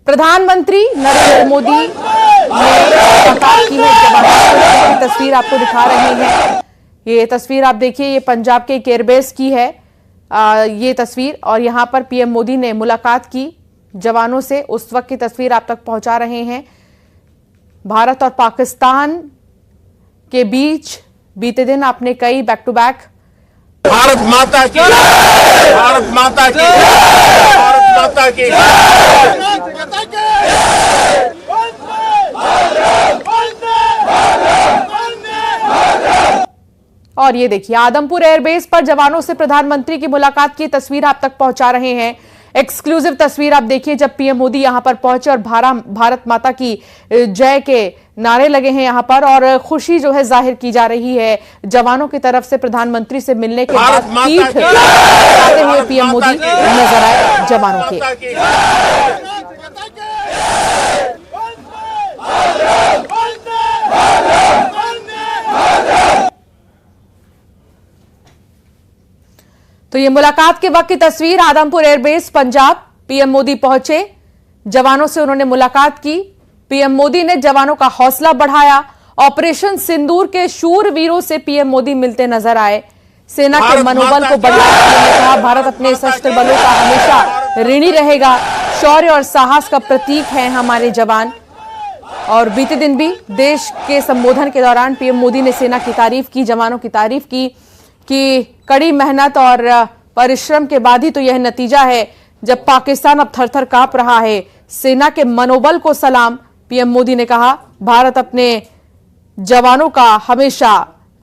प्रधानमंत्री नरेंद्र मोदी ने मुलाकात की है। जवानों की तस्वीर आपको दिखा रहे हैं। ये तस्वीर आप देखिए, ये पंजाब के एयरबेस की है ये तस्वीर, और यहां पर पीएम मोदी ने मुलाकात की जवानों से। उस वक्त की तस्वीर आप तक पहुंचा रहे हैं। भारत और पाकिस्तान के बीच बीते दिन आपने कई बैक टू बैक भारत माता की, भारत माता की, भारत माता की। और ये देखिए, आदमपुर एयरबेस पर जवानों से प्रधानमंत्री की मुलाकात की तस्वीर आप तक पहुंचा रहे हैं। एक्सक्लूसिव तस्वीर आप देखिए, जब पीएम मोदी यहां पर पहुंचे और भारत माता की जय के नारे लगे हैं यहां पर, और खुशी जो है जाहिर की जा रही है जवानों की तरफ से। प्रधानमंत्री से मिलने के बाद पीठ दिखाते हुए पीएम मोदी नजर आए जवानों के। तो ये मुलाकात के वक्त की तस्वीर, आदमपुर एयरबेस पंजाब। पीएम मोदी पहुंचे, जवानों से उन्होंने मुलाकात की। पीएम मोदी ने जवानों का हौसला बढ़ाया। ऑपरेशन सिंदूर के शूरवीरों से पीएम मोदी मिलते नजर आए। सेना के मनोबल को बढ़ाया। उन्होंने कहा, भारत अपने सशस्त्र बलों का हमेशा ऋणी रहेगा। शौर्य और साहस का प्रतीक हैं हमारे जवान। और बीते दिन भी देश के संबोधन के दौरान पीएम मोदी ने सेना की तारीफ की, जवानों की तारीफ की कि कड़ी मेहनत और परिश्रम के बाद ही तो यह नतीजा है जब पाकिस्तान अब थर-थर कांप रहा है। सेना के मनोबल को सलाम। पीएम मोदी ने कहा, भारत अपने जवानों का हमेशा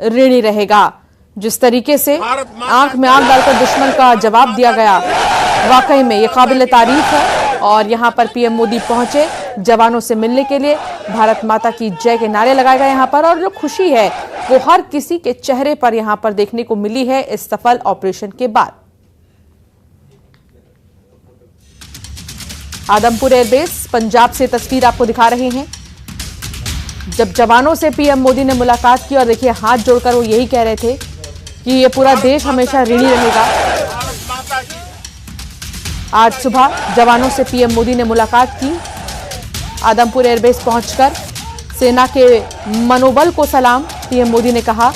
ऋणी रहेगा। जिस तरीके से आंख में आंख डालकर दुश्मन का जवाब दिया गया, वाकई में यह काबिल तारीफ है। और यहां पर पीएम मोदी पहुंचे जवानों से मिलने के लिए। भारत माता की जय के नारे लगाए गए यहां पर, और जो खुशी है वो हर किसी के चेहरे पर यहां पर देखने को मिली है इस सफल ऑपरेशन के बाद। आदमपुर एयरबेस पंजाब से तस्वीर आपको दिखा रहे हैं, जब जवानों से पीएम मोदी ने मुलाकात की। और देखिए, हाथ जोड़कर वो यही कह रहे थे कि ये पूरा देश हमेशा ऋणी रहेगा। आज सुबह जवानों से पीएम मोदी ने मुलाकात की। आदमपुर एयरबेस पहुंचकर सेना के मनोबल को सलाम, पीएम मोदी ने कहा।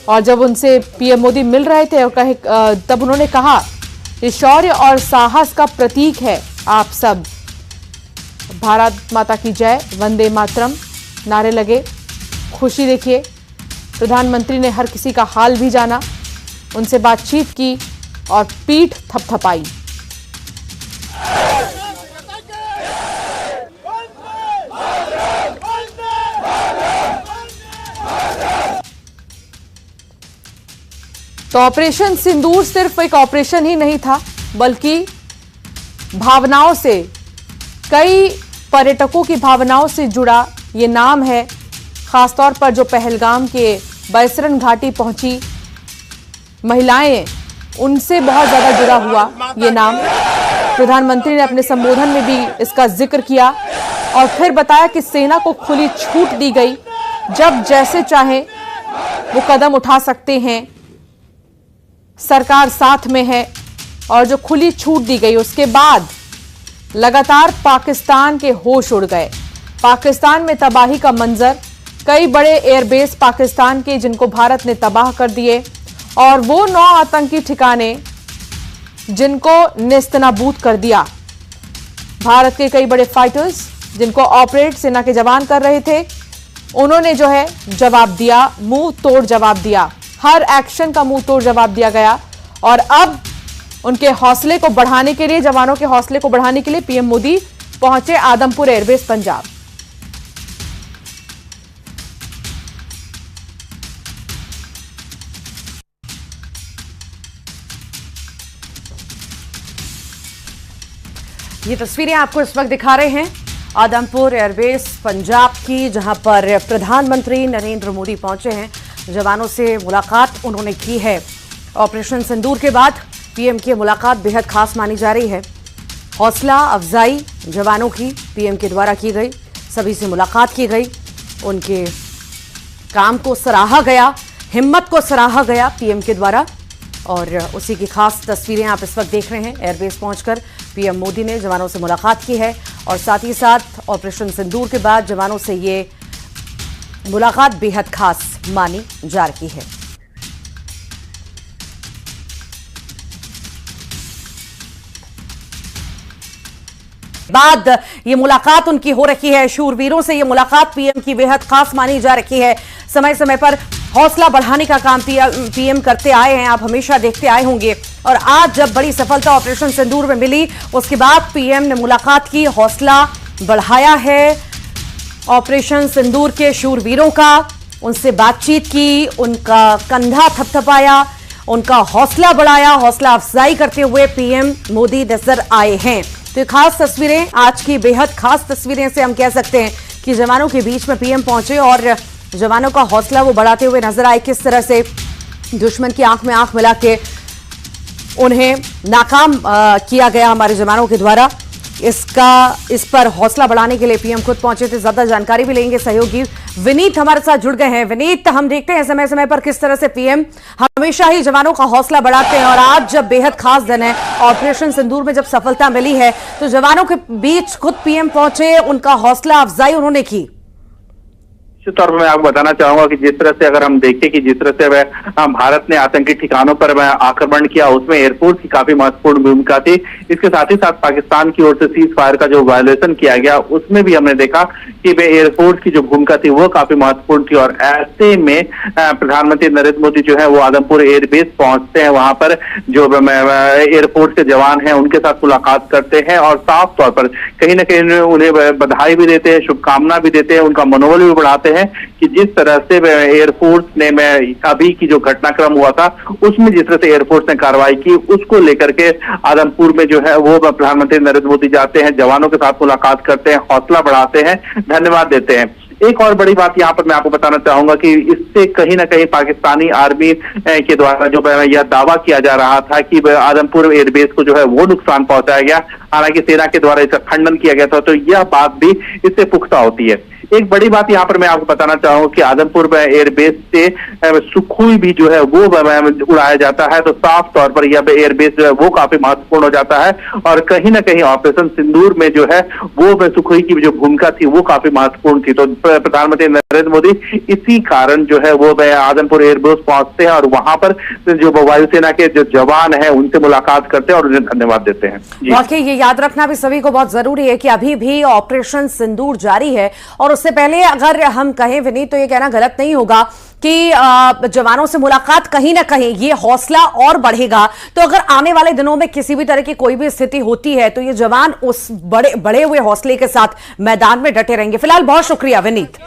और जब उनसे पीएम मोदी मिल रहे थे और तब उन्होंने कहा कि शौर्य और साहस का प्रतीक है आप सब। भारत माता की जय, वंदे मातरम नारे लगे। खुशी देखिए, प्रधानमंत्री ने हर किसी का हाल भी जाना, उनसे बातचीत की और पीठ थपथपाई। तो ऑपरेशन सिंदूर सिर्फ एक ऑपरेशन ही नहीं था, बल्कि भावनाओं से, कई पर्यटकों की भावनाओं से जुड़ा ये नाम है। खासतौर पर जो पहलगाम के बैसरन घाटी पहुंची महिलाएं, उनसे बहुत ज्यादा जुड़ा हुआ ये नाम। प्रधानमंत्री ने अपने संबोधन में भी इसका जिक्र किया और फिर बताया कि सेना को खुली छूट दी गई, जब जैसे चाहे वो कदम उठा सकते हैं, सरकार साथ में है। और जो खुली छूट दी गई, उसके बाद लगातार पाकिस्तान के होश उड़ गए। पाकिस्तान में तबाही का मंजर, कई बड़े एयरबेस पाकिस्तान के जिनको भारत ने तबाह कर दिए, और वो 9 आतंकी ठिकाने जिनको नेस्तनाबूद कर दिया। भारत के कई बड़े फाइटर्स जिनको ऑपरेट सेना के जवान कर रहे थे, उन्होंने जो है जवाब दिया, मुंह तोड़ जवाब दिया। हर एक्शन का मुंह तोड़ जवाब दिया गया। और अब उनके हौसले को बढ़ाने के लिए, जवानों के हौसले को बढ़ाने के लिए पीएम मोदी पहुंचे आदमपुर एयरबेस पंजाब। ये तस्वीरें आपको इस वक्त दिखा रहे हैं आदमपुर एयरबेस पंजाब की, जहां पर प्रधानमंत्री नरेंद्र मोदी पहुंचे हैं। जवानों से मुलाकात उन्होंने की है। ऑपरेशन सिंदूर के बाद पीएम की मुलाकात बेहद खास मानी जा रही है। हौसला अफजाई जवानों की पीएम के द्वारा की गई, सभी से मुलाकात की गई, उनके काम को सराहा गया, हिम्मत को सराहा गया पीएम के द्वारा। और उसी की खास तस्वीरें आप इस वक्त देख रहे हैं। एयरबेस पहुंचकर पीएम मोदी ने जवानों से मुलाकात की है और साथ ही साथ ऑपरेशन सिंदूर के बाद जवानों से ये मुलाकात बेहद खास मानी जा रही है। बाद ये मुलाकात उनकी हो रही है, शूरवीरों से ये मुलाकात पीएम की बेहद खास मानी जा रही है। समय समय पर हौसला बढ़ाने का काम पीएम करते आए हैं, आप हमेशा देखते आए होंगे। और आज जब बड़ी सफलता ऑपरेशन सिंदूर में मिली, उसके बाद पीएम ने मुलाकात की, हौसला बढ़ाया है ऑपरेशन सिंदूर के शूरवीरों का, उनसे बातचीत की, उनका कंधा थपथपाया, उनका हौसला बढ़ाया। हौसला अफजाई करते हुए पीएम मोदी नजर आए हैं। तो ये खास तस्वीरें, आज की बेहद खास तस्वीरें से हम कह सकते हैं कि जवानों के बीच में पीएम पहुंचे और जवानों का हौसला वो बढ़ाते हुए नजर आए। किस तरह से दुश्मन की आंख में आंख मिला के उन्हें नाकाम किया गया हमारे जवानों के द्वारा, इस पर हौसला बढ़ाने के लिए पीएम खुद पहुंचे थे। ज्यादा जानकारी भी लेंगे, सहयोगी विनीत हमारे साथ जुड़ गए हैं। विनीत, हम देखते हैं समय समय पर किस तरह से पीएम हमेशा ही जवानों का हौसला बढ़ाते हैं और आज जब बेहद खास दिन है, ऑपरेशन सिंदूर में जब सफलता मिली है, तो जवानों के बीच खुद पीएम पहुंचे, उनका हौसला अफजाई उन्होंने की। निश्चित तौर पर मैं आपको बताना चाहूंगा कि जिस तरह से अगर हम देखें कि जिस तरह से भारत ने आतंकी ठिकानों पर आक्रमण किया, उसमें एयरफोर्स की काफी महत्वपूर्ण भूमिका थी। इसके साथ ही साथ पाकिस्तान की ओर से सीज फायर का जो वायलेशन किया गया, उसमें भी हमने देखा कि एयरफोर्स की जो भूमिका थी वो काफी महत्वपूर्ण थी। और ऐसे में प्रधानमंत्री नरेंद्र मोदी जो है वो आदमपुर एयरबेस पहुंचते हैं, वहां पर जो एयरफोर्स के जवान हैं उनके साथ मुलाकात करते हैं और साफ तौर पर कहीं ना कहीं उन्हें बधाई भी देते हैं, शुभकामना भी देते हैं, उनका मनोबल भी बढ़ाते हैं कि जिस तरह से एयरफोर्स ने अभी की जो घटनाक्रम हुआ था उसमें जिस तरह से एयरफोर्स ने कार्रवाई की, उसको लेकर के आदमपुर में जो है वो प्रधानमंत्री नरेंद्र मोदी जाते हैं, जवानों के साथ मुलाकात करते हैं, हौसला बढ़ाते हैं, धन्यवाद देते हैं। एक और बड़ी बात यहाँ पर मैं आपको बताना चाहूंगा कि इससे कहीं ना कहीं पाकिस्तानी आर्मी के द्वारा जो यह दावा किया जा रहा था कि आदमपुर एयरबेस को जो है वो नुकसान पहुंचाया गया, हालांकि सेना के द्वारा इसका खंडन किया गया था, तो यह बात भी इससे पुख्ता होती है। एक बड़ी बात यहाँ पर मैं आपको बताना चाहूंगा कि आदमपुर एयरबेस से सुखोई भी जो है वो उड़ाया जाता है, तो साफ तौर पर यह एयरबेस जो है वो काफी महत्वपूर्ण हो जाता है। और कहीं ना कहीं ऑपरेशन सिंदूर में जो है वो सुखोई की जो भूमिका थी वो काफी महत्वपूर्ण थी। तो प्रधानमंत्री नरेंद्र मोदी इसी कारण जो है वो आदमपुर एयरबेस पहुंचते हैं और वहां पर जो वायुसेना के जो जवान है उनसे मुलाकात करते हैं और उन्हें धन्यवाद देते हैं। वाकई ये याद रखना भी सभी को बहुत जरूरी है कि अभी भी ऑपरेशन सिंदूर जारी है। और उससे पहले अगर हम कहें विनीत, तो ये कहना गलत नहीं होगा कि जवानों से मुलाकात कहीं ना कहीं ये हौसला और बढ़ेगा। तो अगर आने वाले दिनों में किसी भी तरह की कोई भी स्थिति होती है तो ये जवान उस बड़े हुए हौसले के साथ मैदान में डटे रहेंगे। फिलहाल बहुत शुक्रिया विनीत।